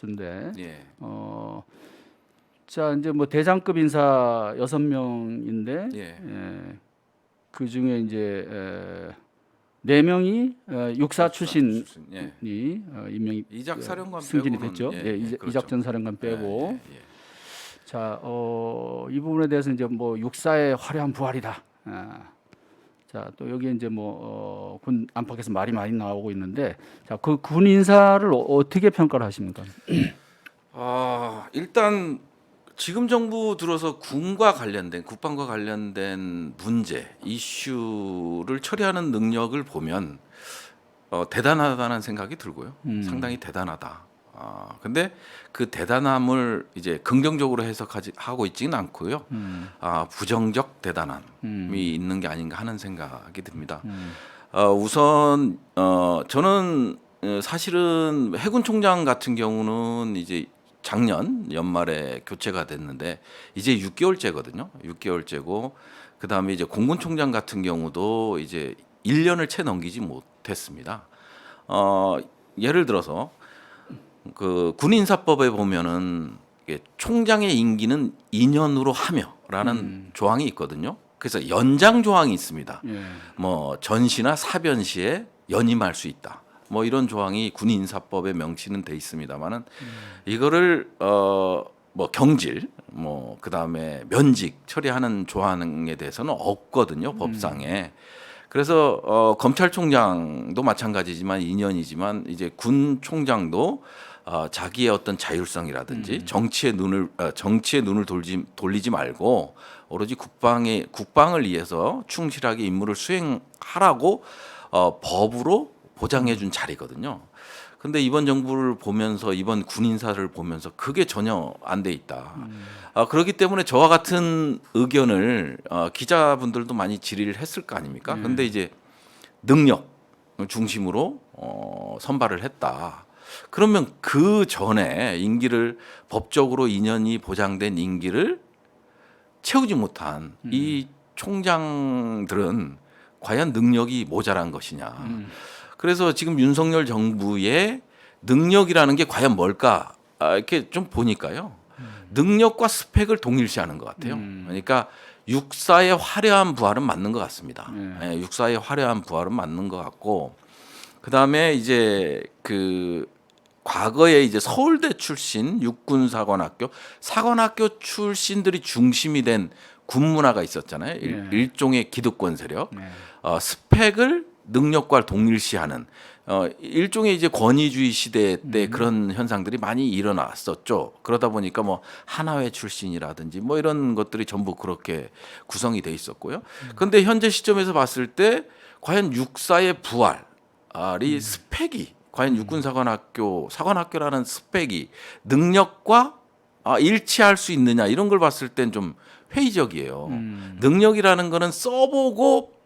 포스트인데 예. 자 이제 뭐 대장급 인사 6명인데 예. 그 중에 이제 4명이 육사 출신이 예. 임명이 이작 사령관 승진이 빼고는 됐죠. 예, 예, 예, 그렇죠. 이작 전 사령관 예, 빼고. 예, 예. 자, 이 부분에 대해서 이제 뭐 육사의 화려한 부활이다. 자, 또 여기 이제 뭐 군 안팎에서 말이 많이 나오고 있는데, 자, 그 군 인사를 어떻게 평가를 하십니까? 일단 지금 정부 들어서 군과 관련된 국방과 관련된 문제 이슈를 처리하는 능력을 보면 대단하다는 생각이 들고요. 상당히 대단하다. 근데 그 대단함을 이제 긍정적으로 하고 있지는 않고요. 부정적 대단함이 있는 게 아닌가 하는 생각이 듭니다. 우선 저는 사실은 해군 총장 같은 경우는 이제 작년 연말에 교체가 됐는데 이제 6개월째거든요. 6개월째고 그다음에 이제 공군총장 같은 경우도 이제 1년을 채 넘기지 못했습니다. 예를 들어서 그 군인사법에 보면은 이게 총장의 임기는 2년으로 하며라는 조항이 있거든요. 그래서 연장 조항이 있습니다. 예. 뭐 전시나 사변 시에 연임할 수 있다. 뭐 이런 조항이 군인사법에 명시는 돼 있습니다만은 이거를 뭐 경질 뭐 그다음에 면직 처리하는 조항에 대해서는 없거든요. 법상에. 그래서 검찰총장도 마찬가지지만 2년이지만 이제 군 총장도 자기의 어떤 자율성이라든지 정치의 눈을 돌리지 말고 오로지 국방을 위해서 충실하게 임무를 수행하라고 법으로 보장해 준 자리거든요. 근데 이번 정부를 보면서 이번 군 인사를 보면서 그게 전혀 안 돼 있다. 그렇기 때문에 저와 같은 의견을 기자분들도 많이 질의를 했을 거 아닙니까? 근데 이제 능력 중심으로 선발을 했다. 그러면 그 전에 임기를 법적으로 2년이 보장된 임기를 채우지 못한 이 총장들은 과연 능력이 모자란 것이냐. 그래서 지금 윤석열 정부의 능력이라는 게 과연 뭘까? 이렇게 좀 보니까요. 능력과 스펙을 동일시하는 것 같아요. 그러니까 육사의 화려한 부활은 맞는 것 같습니다. 예, 육사의 화려한 부활은 맞는 것 같고, 그 다음에 이제 그 과거에 이제 서울대 출신 사관학교 출신들이 중심이 된 군문화가 있었잖아요. 일종의 기득권 세력. 스펙을 능력과 동일시하는 일종의 이제 권위주의 시대 때 그런 현상들이 많이 일어났었죠. 그러다 보니까 뭐 하나회 출신이라든지 뭐 이런 것들이 전부 그렇게 구성이 돼 있었고요. 그런데 현재 시점에서 봤을 때 과연 육사의 부활이 스펙이 과연 사관학교라는 스펙이 능력과 일치할 수 있느냐 이런 걸 봤을 땐 좀 회의적이에요. 능력이라는 거는 써보고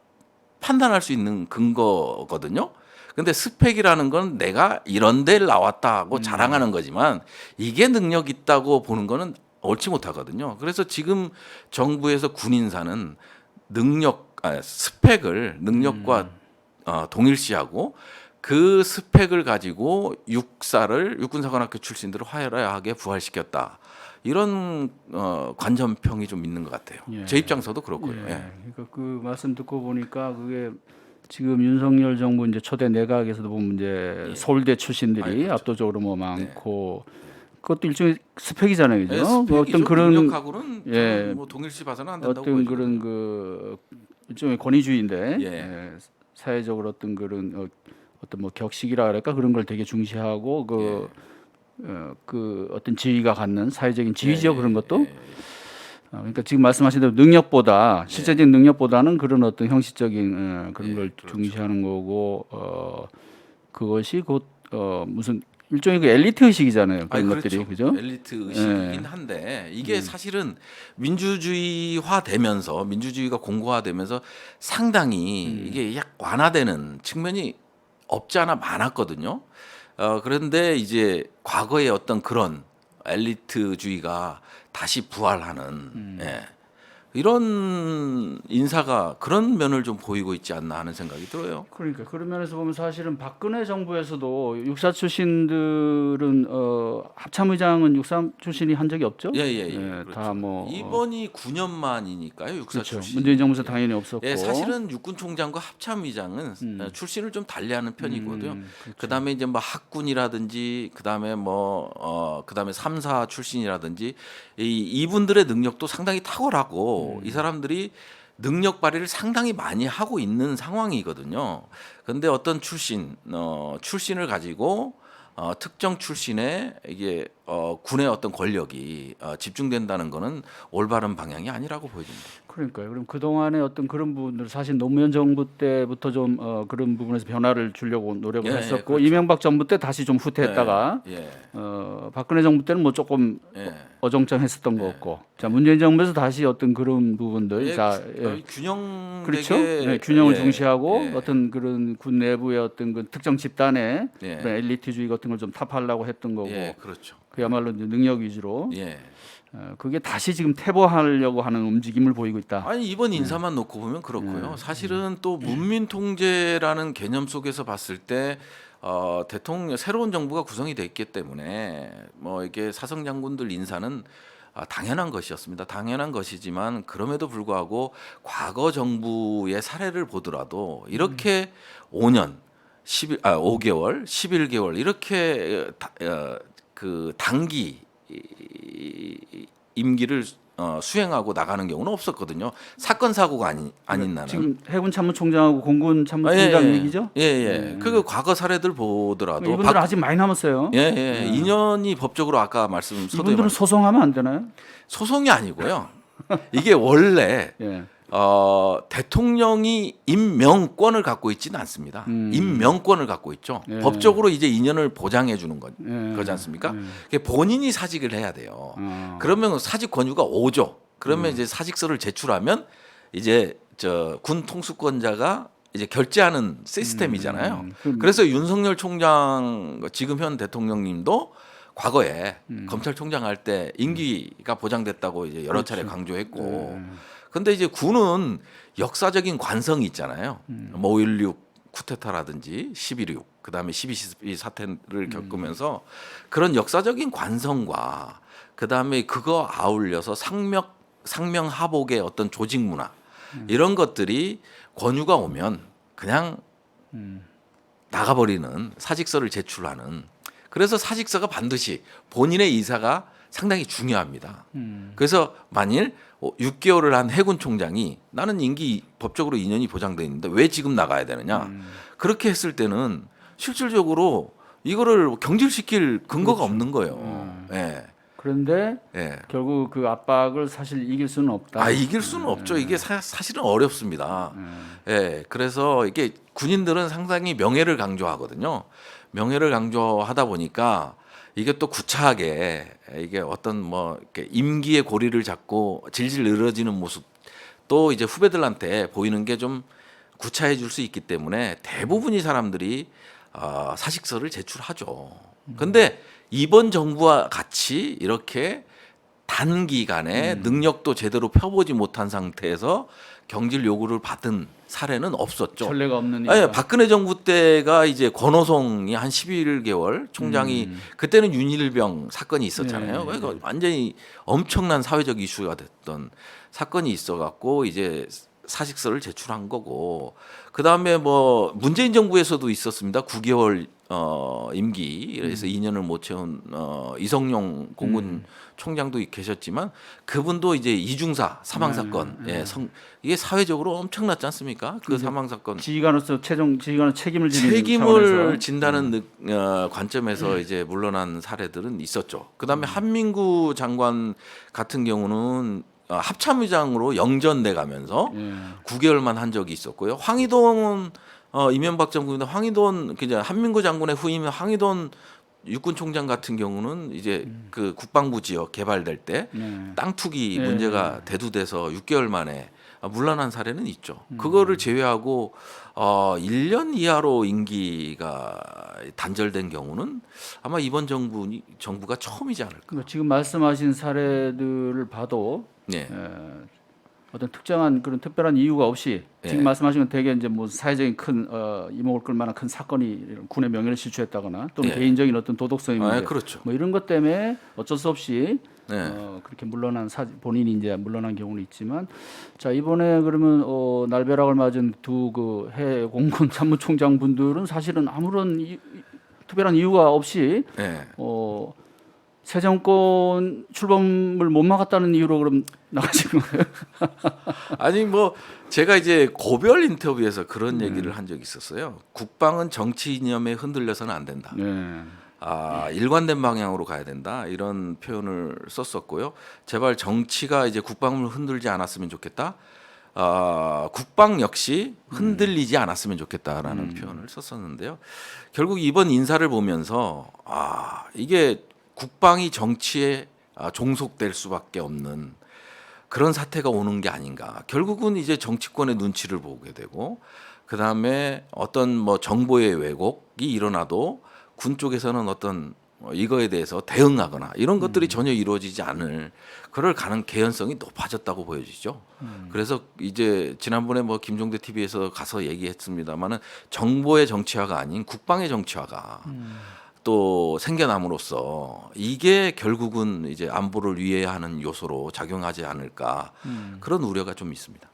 판단할 수 있는 근거거든요. 근데 스펙이라는 건 내가 이런 데를 나왔다고 자랑하는 거지만 이게 능력 있다고 보는 거는 옳지 못하거든요. 그래서 지금 정부에서 군인사는 스펙을 능력과 동일시하고 그 스펙을 가지고 육군사관학교 출신들을 화려하게 부활시켰다. 이런 관전평이 좀 있는 것 같아요. 제 입장에서도 그렇고요. 그러니까 그 말씀 듣고 보니까 그게 지금 윤석열 정부 이제 초대 내각에서도 보면 이제 서울대 출신들이 그렇죠. 압도적으로 뭐 많고 그것도 일종의 스펙이잖아요, 그죠? 스펙이죠. 어떤 그런 능력하고는 뭐 동일시 봐서는 안 된다고 어떤 보여지거든요. 그런 그 일종의 권위주의인데 예. 사회적으로 어떤 그런 어떤 뭐 격식이라 그럴까 그런 걸 되게 중시하고 그 어떤 지위가 갖는 사회적인 지위죠 그런 것도 그러니까 지금 말씀하신 대로 능력보다 실제적인 능력보다는 그런 어떤 형식적인 그런 걸 그렇죠. 중시하는 거고 그것이 곧 무슨 일종의 그 엘리트 의식이잖아요 그런 것들이 그렇죠. 그죠? 엘리트 의식이긴 한데 이게 사실은 민주주의화 되면서 민주주의가 공고화되면서 상당히 이게 약 완화되는 측면이 없지 않아 많았거든요. 그런데 이제 과거의 어떤 그런 엘리트주의가 다시 부활하는 이런 인사가 그런 면을 좀 보이고 있지 않나 하는 생각이 들어요. 그러니까 그런 면에서 보면 사실은 박근혜 정부에서도 육사 출신들은 합참의장은 육사 출신이 한 적이 없죠. 예예예. 예, 그렇죠. 다 뭐 이번이 9년 만이니까요. 육사 그렇죠. 출신. 문재인 정부에서 당연히 없었고. 예, 사실은 육군총장과 합참의장은 출신을 좀 달리하는 편이거든요. 그렇죠. 그다음에 이제 뭐 학군이라든지 그다음에 그다음에 3사 출신이라든지 이분들의 능력도 상당히 탁월하고 이 사람들이 능력 발휘를 상당히 많이 하고 있는 상황이거든요. 그런데 어떤 출신을 가지고 특정 출신의 이게 군의 어떤 권력이 집중된다는 것은 올바른 방향이 아니라고 보여집니다. 그러니까요. 그럼 그 동안에 어떤 그런 부분들 사실 노무현 정부 때부터 좀 그런 부분에서 변화를 주려고 노력을 예, 했었고 그렇죠. 이명박 정부 때 다시 좀 후퇴했다가 예, 박근혜 정부 때는 뭐 조금 예. 어정쩡했었던 것 같고 자 문재인 정부에서 다시 어떤 그런 부분들 예, 자 균형 그렇죠. 되게, 네, 균형을 예, 중시하고 예, 어떤 그런 군 내부의 어떤 그 특정 집단의 예. 그런 엘리트주의 같은 걸 좀 타파하려고 했던 거고 예, 그렇죠. 그야말로 이제 능력 위주로 예. 그게 다시 지금 퇴보하려고 하는 움직임을 보이고 있다. 아니 이번 인사만 놓고 보면 그렇고요. 사실은 또 문민 통제라는 개념 속에서 봤을 때 대통령 새로운 정부가 구성이 됐기 때문에 뭐 이게 사성 장군들 인사는 당연한 것이었습니다. 당연한 것이지만 그럼에도 불구하고 과거 정부의 사례를 보더라도 이렇게 5년 5개월, 11개월 이렇게 그 단기 임기를 수행하고 나가는 경우는 없었거든요. 사건 사고가 아닌 나는. 지금 해군 참모총장하고 공군 참모총장 얘기죠? 예. 그 과거 사례들 보더라도 이분들은 아직 많이 남았어요. 예. 2년이 법적으로 아까 이분들은 소송하면 안 되나요? 소송이 아니고요. 이게 원래 예. 대통령이 임명권을 갖고 있지는 않습니다. 임명권을 갖고 있죠. 예. 법적으로 이제 2년을 보장해 주는 예. 거지 않습니까? 그게 본인이 사직을 해야 돼요. 어. 그러면 사직 권유가 5조. 그러면 이제 사직서를 제출하면 이제 군 통수권자가 이제 결재하는 시스템이잖아요. 그래서 윤석열 총장 지금 현 대통령님도 과거에 검찰총장 할 때 임기가 보장됐다고 이제 여러 차례 강조했고 근데 이제 군은 역사적인 관성이 있잖아요. 뭐 5.16 쿠데타라든지 11.6 그다음에 12.12 사태를 겪으면서 그런 역사적인 관성과 그다음에 그거 아울려서 상명하복의 어떤 조직 문화 이런 것들이 권유가 오면 그냥 나가버리는 사직서를 제출하는 그래서 사직서가 반드시 본인의 이사가 상당히 중요합니다. 그래서 만일 6개월을 한 해군 총장이 나는 임기 법적으로 2년이 보장돼 있는데 왜 지금 나가야 되느냐? 그렇게 했을 때는 실질적으로 이거를 경질시킬 근거가 없는 거예요. 예. 그런데 예. 결국 그 압박을 사실 이길 수는 없다. 이길 수는 없죠. 이게 사실은 어렵습니다. 예. 그래서 이게 군인들은 상당히 명예를 강조하거든요. 명예를 강조하다 보니까 이게 또 구차하게 이게 어떤 뭐 이렇게 임기의 고리를 잡고 질질 늘어지는 모습 또 이제 후배들한테 보이는 게 좀 구차해질 수 있기 때문에 대부분의 사람들이 사직서를 제출하죠. 근데 이번 정부와 같이 이렇게 단기간에 능력도 제대로 펴보지 못한 상태에서 경질 요구를 받은 사례는 없었죠. 전례가 없는 예, 이유가. 박근혜 정부 때가 이제 권오송이 한 11개월 총장이 그때는 윤일병 사건이 있었잖아요. 네, 그러니까 완전히 엄청난 사회적 이슈가 됐던 사건이 있어갖고 이제 사직서를 제출한 거고 그 다음에 뭐 문재인 정부에서도 있었습니다. 9개월 임기 그래서 2년을 못 채운 이성용 공군 총장도 계셨지만 그분도 이제 이중사 사망 사건 이게 사회적으로 엄청났지 않습니까? 그 사망 사건 지휘관으로서 지휘관으로 책임을 지는 책임을 차원에서. 진다는 관점에서 이제 물러난 사례들은 있었죠. 그다음에 한민구 장관 같은 경우는 합참의장으로 영전돼 가면서 9개월만 한 적이 있었고요. 황희돈 이명박 정부인데 황희돈 그냥 한민구 장군의 후임인 황희돈 육군총장 같은 경우는 이제 그 국방부 지역 개발될 때 땅 투기 문제가 대두돼서 6개월 만에 물러난 사례는 있죠. 그거를 제외하고 1년 이하로 임기가 단절된 경우는 아마 이번 정부가 처음이지 않을까. 지금 말씀하신 사례들을 봐도 네. 어떤 특정한 그런 특별한 이유가 없이 예. 지금 말씀하신 건 대개 이제 뭐 사회적인 큰 이목을 끌 만한 큰 사건이 이런 군의 명예를 실추했다거나 또는 예. 개인적인 어떤 도덕성의 문제 그렇죠. 뭐 이런 것 때문에 어쩔 수 없이 네. 그렇게 물러난 본인이 이제 물러난 경우는 있지만 자 이번에 그러면 날벼락을 맞은 두 그 해외 공군 참모총장 분들은 사실은 아무런 특별한 이유가 없이 예. 새 정권 출범을 못 막았다는 이유로 그럼 나가신 거예요? 아니 뭐 제가 이제 고별 인터뷰에서 그런 얘기를 한 적이 있었어요. 국방은 정치 이념에 흔들려서는 안 된다. 네. 일관된 방향으로 가야 된다. 이런 표현을 썼었고요. 제발 정치가 이제 국방을 흔들지 않았으면 좋겠다. 국방 역시 흔들리지 않았으면 좋겠다라는 표현을 썼었는데요. 결국 이번 인사를 보면서 이게 국방이 정치에 종속될 수밖에 없는 그런 사태가 오는 게 아닌가. 결국은 이제 정치권의 눈치를 보게 되고 그 다음에 어떤 뭐 정보의 왜곡이 일어나도 군 쪽에서는 어떤 이거에 대해서 대응하거나 이런 것들이 전혀 이루어지지 않을 그럴 개연성이 높아졌다고 보여지죠. 그래서 이제 지난번에 뭐 김종대 TV에서 가서 얘기했습니다만은 정보의 정치화가 아닌 국방의 정치화가 또 생겨남으로써 이게 결국은 이제 안보를 위해하는 요소로 작용하지 않을까 그런 우려가 좀 있습니다.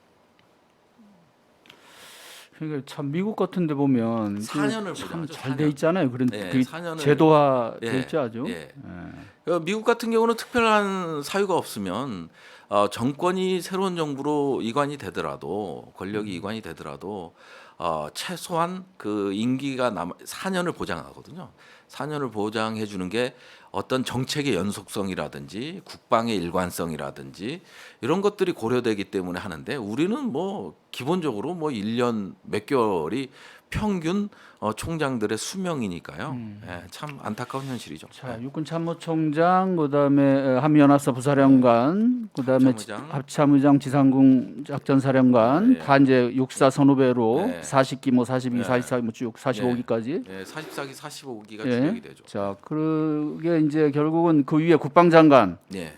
그러니까 참 미국 같은데 보면 4년을 참 보장하죠. 잘 돼 있잖아요. 그런 네, 그 4년을 제도화 예, 돼 있죠 아주. 예. 미국 같은 경우는 특별한 사유가 없으면 정권이 새로운 정부로 이관이 되더라도 권력이 이관이 되더라도 최소한 그 임기가 4년을 보장하거든요. 4년을 보장해 주는 게 어떤 정책의 연속성이라든지 국방의 일관성이라든지 이런 것들이 고려되기 때문에 하는데 우리는 뭐 기본적으로 뭐 1년 몇 개월이 평균 총장들의 수명이니까요. 예, 참 안타까운 현실이죠. 자 육군 참모총장 그다음에 한미연합사 부사령관 그다음에 합참의장. 합참의장 지상군 작전사령관 예. 다 이제 육사 선후배로 예. 40기 뭐 42, 예. 44, 뭐쭉 45기까지. 예, 44기, 45기가 예. 주력이 되죠. 자 그게 이제 결국은 그 위에 국방장관, 예.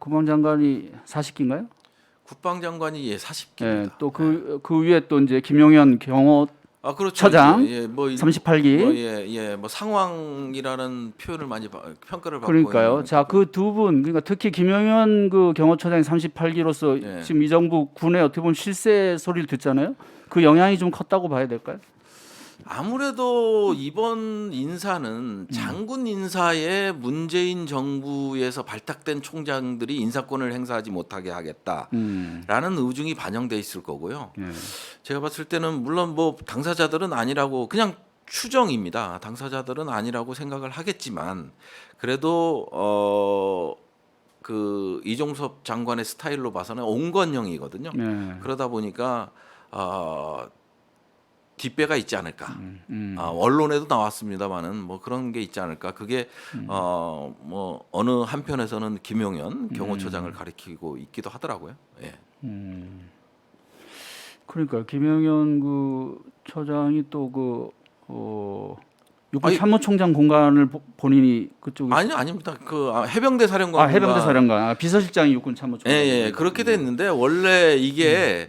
국방장관이 40기인가요? 국방장관이 40기입니다. 또 그 위에 또 이제 김용현 경호 그렇죠. 처장 뭐 38기. 뭐 상황이라는 표현을 많이 평가를 받고 그러니까요. 있는 자, 그 두 분, 그러니까 특히 김영현 그 경호처장이 38기로서 예. 지금 이 정부 군의 어떻게 보면 실세 소리를 듣잖아요. 그 영향이 좀 컸다고 봐야 될까요? 아무래도 이번 인사는 장군 인사에 문재인 정부에서 발탁된 총장들이 인사권을 행사하지 못하게 하겠다라는 의중이 반영돼 있을 거고요. 예. 제가 봤을 때는 물론 뭐 당사자들은 아니라고 그냥 추정입니다. 당사자들은 아니라고 생각을 하겠지만 그래도 그 이종섭 장관의 스타일로 봐서는 온건형이거든요. 예. 그러다 보니까 뒷배가 있지 않을까. 언론에도 나왔습니다만은 뭐 그런 게 있지 않을까. 그게 뭐 어느 한편에서는 김용현 경호처장을 가리키고 있기도 하더라고요. 예. 그러니까 김영현 그 처장이 또 육군 참모총장 공간을 본인이 그쪽에 아닙니다. 그 해병대 사령관. 해병대 사령관 비서실장이 육군 참모총장. 예, 그렇게 됐는데 원래 이게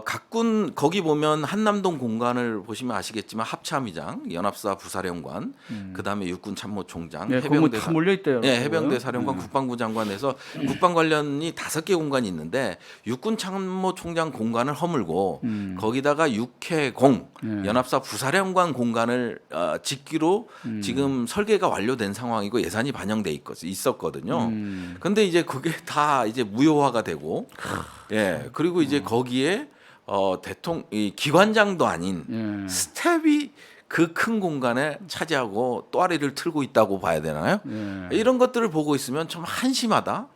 각군 거기 보면 한남동 공간을 보시면 아시겠지만 합참의장, 연합사 부사령관, 그다음에 육군 참모총장, 네, 해병대 다 몰려 있대요. 해병대 사령관, 국방부 장관에서 국방 관련이 5개 공간이 있는데 육군 참모총장 공간을 허물고 거기다가 육해공 연합사 부사령관 공간을 짓기로 지금 설계가 완료된 상황이고 예산이 반영돼 있었거든요. 근데 이제 그게 다 이제 무효화가 되고 그리고 이제 거기에 이 기관장도 아닌 스텝이 그 큰 공간에 차지하고 또아리를 틀고 있다고 봐야 되나요? 이런 것들을 보고 있으면 좀 한심하다.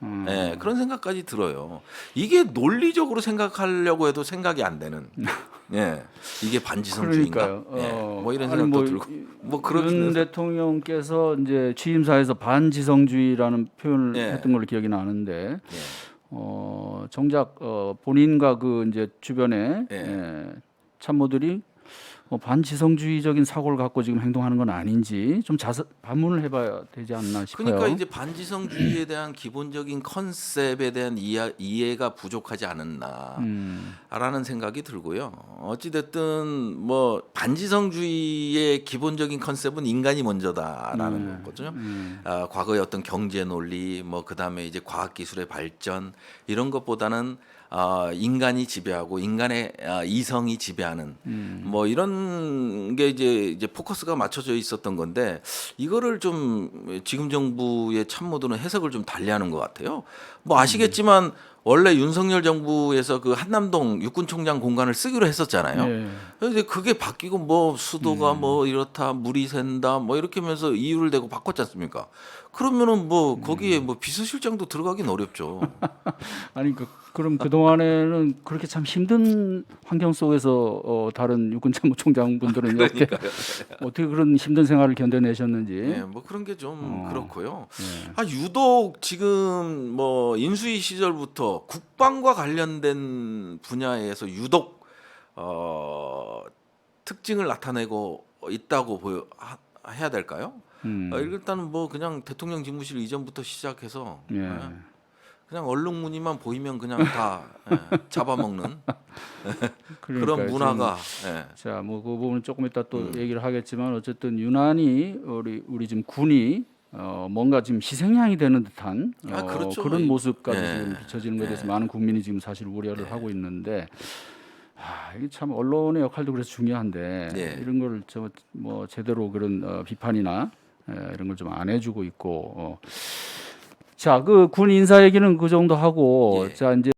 그런 생각까지 들어요. 이게 논리적으로 생각하려고 해도 생각이 안 되는. 이게 반지성주의인가? 뭐 이런 생각도 들고. 뭐 윤 대통령께서 이제 취임사에서 반지성주의라는 표현을 했던 걸로 기억이 나는데. 정작 본인과 그 이제 주변에 참모들이 반지성주의적인 사고를 갖고 지금 행동하는 건 아닌지 좀 반문을 해봐야 되지 않나 싶어요. 그러니까 이제 반지성주의에 대한 기본적인 컨셉에 대한 이해가 부족하지 않았나라는 생각이 들고요. 어찌 됐든 뭐 반지성주의의 기본적인 컨셉은 인간이 먼저다라는 거거든요. 과거의 어떤 경제 논리, 뭐 그다음에 이제 과학 기술의 발전 이런 것보다는 인간이 지배하고 인간의 이성이 지배하는 뭐 이런 게 이제 포커스가 맞춰져 있었던 건데 이거를 좀 지금 정부의 참모들은 해석을 좀 달리하는 것 같아요. 뭐 아시겠지만 원래 윤석열 정부에서 그 한남동 육군총장 공간을 쓰기로 했었잖아요. 네. 근데 그게 바뀌고 뭐 수도가 뭐 이렇다 물이 샌다 뭐 이렇게 하면서 이유를 대고 바꿨지 않습니까? 그러면은 뭐 거기에 뭐 비서실장도 들어가긴 어렵죠. 아니 그럼 그 동안에는 그렇게 참 힘든 환경 속에서 다른 육군 참모총장분들은 어떻게 그런 힘든 생활을 견뎌내셨는지. 네, 뭐 그런 게 좀 그렇고요. 유독 지금 뭐 인수위 시절부터 국방과 관련된 분야에서 유독 특징을 나타내고 있다고 해야 될까요? 일단 뭐 그냥 대통령 집무실 이전부터 시작해서 예. 그냥 얼룩무늬만 보이면 그냥 다 잡아먹는 그런 그러니까요. 문화가 자, 뭐 그 부분은 조금 이따 또 얘기를 하겠지만 어쨌든 유난히 우리 지금 군이 뭔가 지금 희생양이 되는 듯한 그렇죠. 그런 모습까지 예. 지금 비춰지는 것에 대해서 많은 국민이 지금 사실 우려를 하고 있는데 이게 참 언론의 역할도 그래서 중요한데 이런 걸 뭐 제대로 그런 비판이나 이런 걸 좀 안 해주고 있고 자, 그 군 인사 얘기는 그 정도 하고 자 이제